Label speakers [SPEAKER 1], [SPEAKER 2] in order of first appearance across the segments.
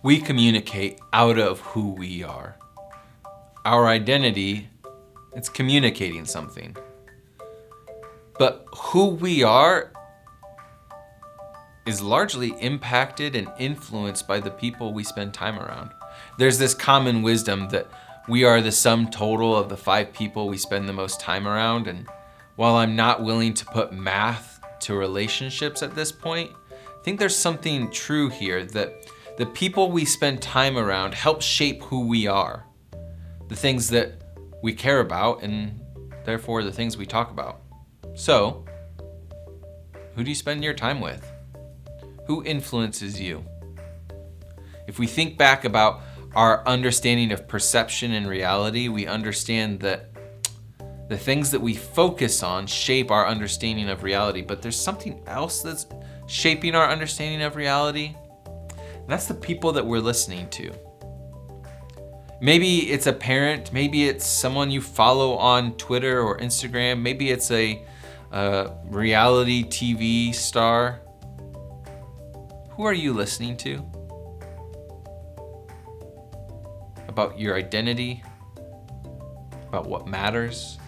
[SPEAKER 1] we communicate out of who we are. Our identity, it's communicating something. But who we are is largely impacted and influenced by the people we spend time around. There's this common wisdom that we are the sum total of the 5 people we spend the most time around. And while I'm not willing to put math to relationships at this point, I think there's something true here that the people we spend time around help shape who we are, the things that we care about, and therefore the things we talk about. So, who do you spend your time with? Who influences you? If we think back about our understanding of perception and reality, we understand that the things that we focus on shape our understanding of reality, but there's something else that's shaping our understanding of reality, and that's the people that we're listening to. Maybe it's a parent, maybe it's someone you follow on Twitter or Instagram, maybe it's a reality TV star. Who are you listening to? About your identity, about what matters,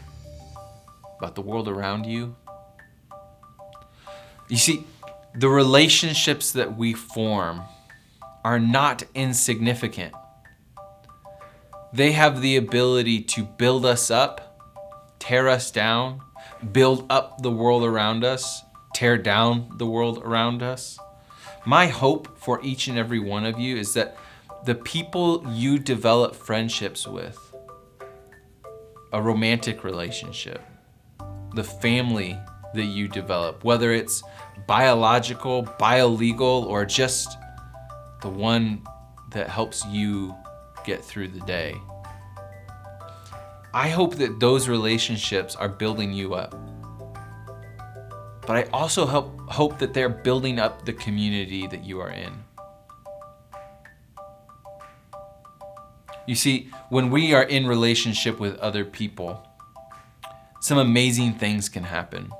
[SPEAKER 1] about the world around you. You see, the relationships that we form are not insignificant. They have the ability to build us up, tear us down, build up the world around us, tear down the world around us. My hope for each and every one of you is that the people you develop friendships with, a romantic relationship, the family that you develop, whether it's biological, biolegal, or just the one that helps you get through the day. I hope that those relationships are building you up. But I also hope that they're building up the community that you are in. You see, when we are in relationship with other people, some amazing things can happen.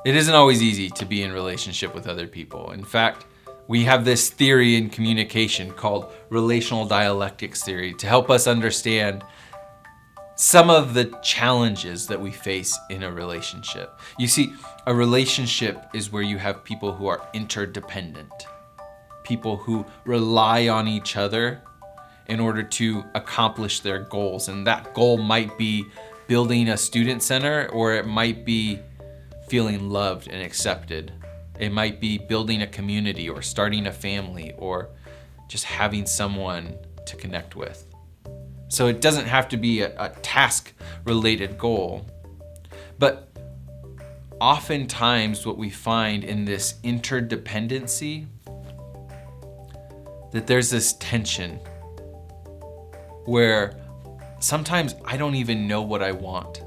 [SPEAKER 1] It isn't always easy to be in relationship with other people. In fact, we have this theory in communication called relational dialectics theory to help us understand some of the challenges that we face in a relationship. You see, a relationship is where you have people who are interdependent, people who rely on each other in order to accomplish their goals. And that goal might be building a student center, or it might be feeling loved and accepted. It might be building a community or starting a family or just having someone to connect with. So it doesn't have to be a task-related goal. But oftentimes what we find in this interdependency, that there's this tension where sometimes I don't even know what I want.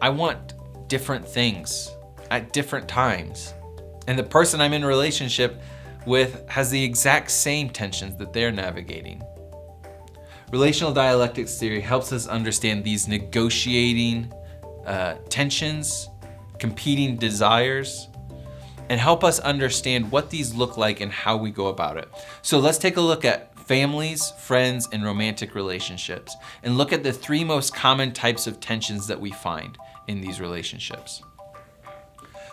[SPEAKER 1] I want different things at different times. And the person I'm in a relationship with has the exact same tensions that they're navigating. Relational dialectics theory helps us understand these negotiating tensions, competing desires, and help us understand what these look like and how we go about it. So let's take a look at families, friends, and romantic relationships, and look at the 3 most common types of tensions that we find in these relationships.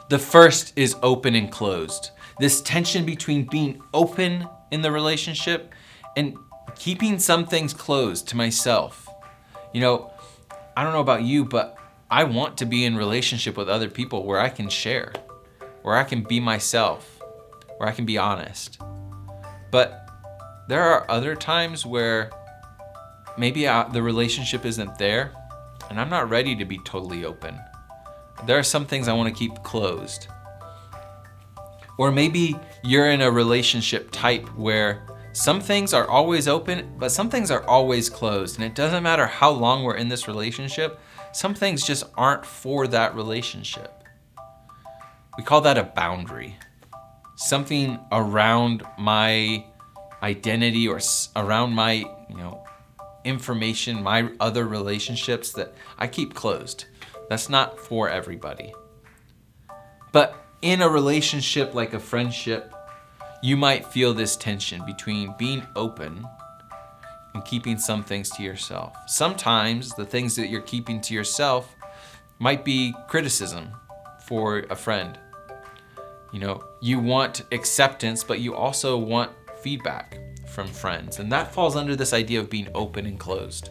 [SPEAKER 1] The first is open and closed. This tension between being open in the relationship and keeping some things closed to myself. You know, I don't know about you, but I want to be in relationship with other people where I can share, where I can be myself, where I can be honest. But there are other times where maybe the relationship isn't there and I'm not ready to be totally open. There are some things I want to keep closed. Or maybe you're in a relationship type where some things are always open, but some things are always closed. And it doesn't matter how long we're in this relationship, some things just aren't for that relationship. We call that a boundary. Something around my identity or around my, information, my other relationships that I keep closed. That's not for everybody. But in a relationship like a friendship, You might feel this tension between being open and keeping some things to yourself. Sometimes the things that you're keeping to yourself might be criticism for a friend. You want acceptance, but you also want feedback from friends. And that falls under this idea of being open and closed.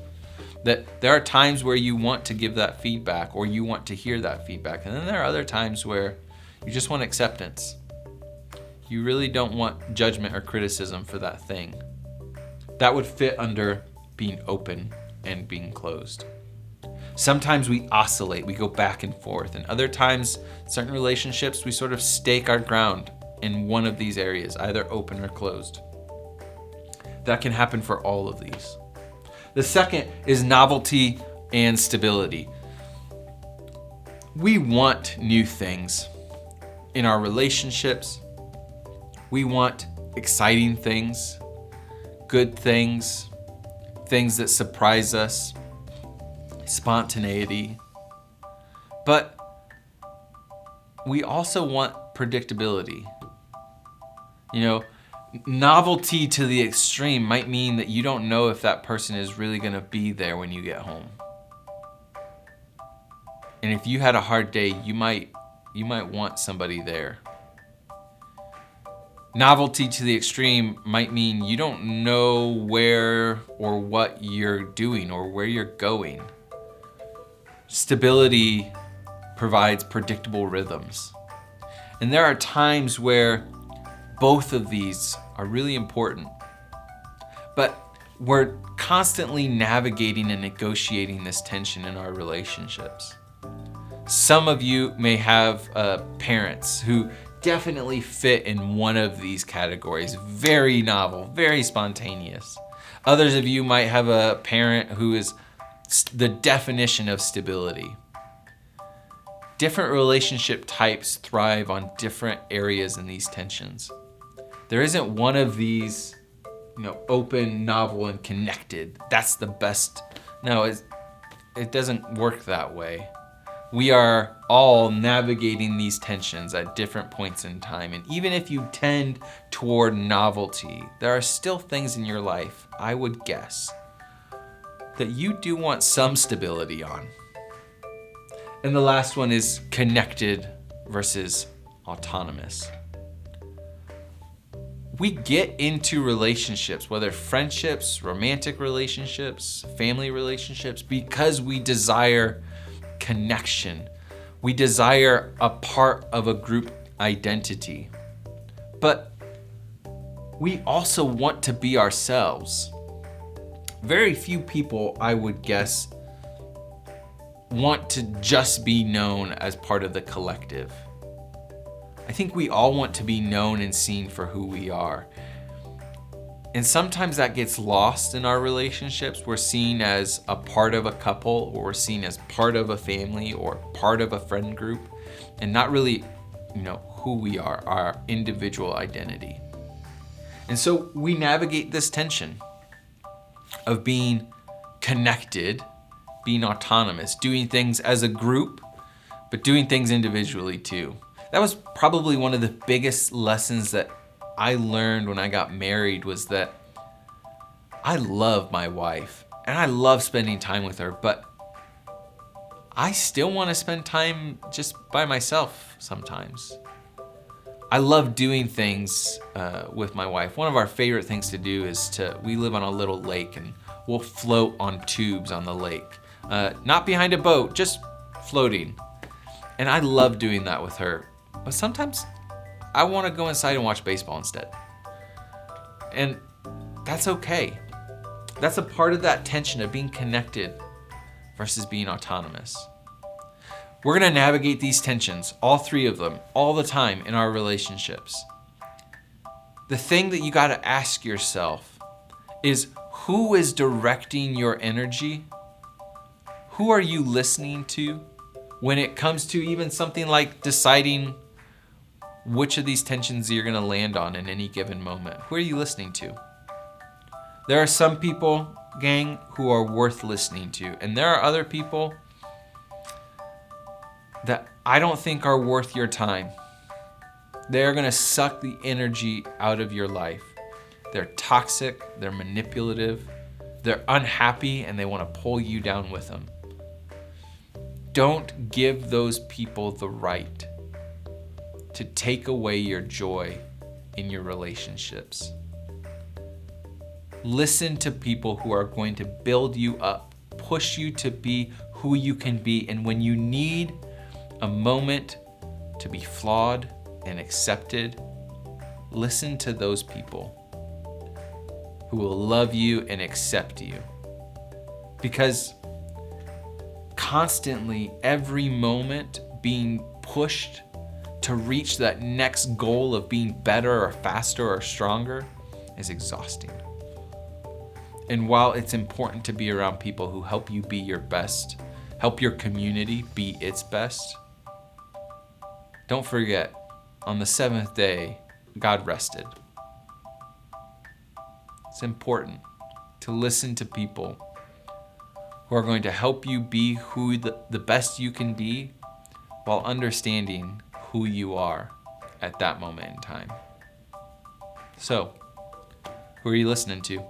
[SPEAKER 1] That there are times where you want to give that feedback or you want to hear that feedback. And then there are other times where you just want acceptance. You really don't want judgment or criticism for that thing. That would fit under being open and being closed. Sometimes we oscillate, we go back and forth, and other times, certain relationships, we sort of stake our ground in one of these areas, either open or closed. That can happen for all of these. The second is novelty and stability. We want new things in our relationships. We want exciting things, good things, things that surprise us, spontaneity. But we also want predictability. Novelty to the extreme might mean that you don't know if that person is really going to be there when you get home. And if you had a hard day, you might want somebody there. Novelty to the extreme might mean you don't know where or what you're doing or where you're going. Stability provides predictable rhythms. And there are times where both of these are really important. But we're constantly navigating and negotiating this tension in our relationships. Some of you may have parents who definitely fit in one of these categories. Very novel, very spontaneous. Others of you might have a parent who is the definition of stability. Different relationship types thrive on different areas in these tensions. There isn't one of these, open, novel, and connected. That's the best. No, it doesn't work that way. We are all navigating these tensions at different points in time. And even if you tend toward novelty, there are still things in your life, I would guess, that you do want some stability on. And the last one is connected versus autonomous. We get into relationships, whether friendships, romantic relationships, family relationships, because we desire connection. We desire a part of a group identity. But we also want to be ourselves. Very few people, I would guess, want to just be known as part of the collective. I think we all want to be known and seen for who we are. And sometimes that gets lost in our relationships. We're seen as a part of a couple, or we're seen as part of a family or part of a friend group, and not really, who we are, our individual identity. And so we navigate this tension of being connected, being autonomous, doing things as a group, but doing things individually too. That was probably one of the biggest lessons that I learned when I got married, was that I love my wife and I love spending time with her, but I still want to spend time just by myself sometimes. I love doing things with my wife. One of our favorite things to do is we live on a little lake, and we'll float on tubes on the lake. Not behind a boat, just floating. And I love doing that with her. But sometimes I want to go inside and watch baseball instead. And that's okay. That's a part of that tension of being connected versus being autonomous. We're going to navigate these tensions, all three of them, all the time in our relationships. The thing that you got to ask yourself is, who is directing your energy? Who are you listening to when it comes to even something like deciding which of these tensions you're going to land on in any given moment? Who are you listening to? There are some people, gang, who are worth listening to, and there are other people that I don't think are worth your time. They're gonna suck the energy out of your life. They're toxic, they're manipulative, they're unhappy, and they wanna pull you down with them. Don't give those people the right to take away your joy in your relationships. Listen to people who are going to build you up, push you to be who you can be, and when you need a moment to be flawed and accepted, listen to those people who will love you and accept you. Because constantly, every moment being pushed to reach that next goal of being better or faster or stronger is exhausting. And while it's important to be around people who help you be your best, help your community be its best, don't forget, on the seventh day, God rested. It's important to listen to people who are going to help you be who the best you can be while understanding who you are at that moment in time. So, who are you listening to?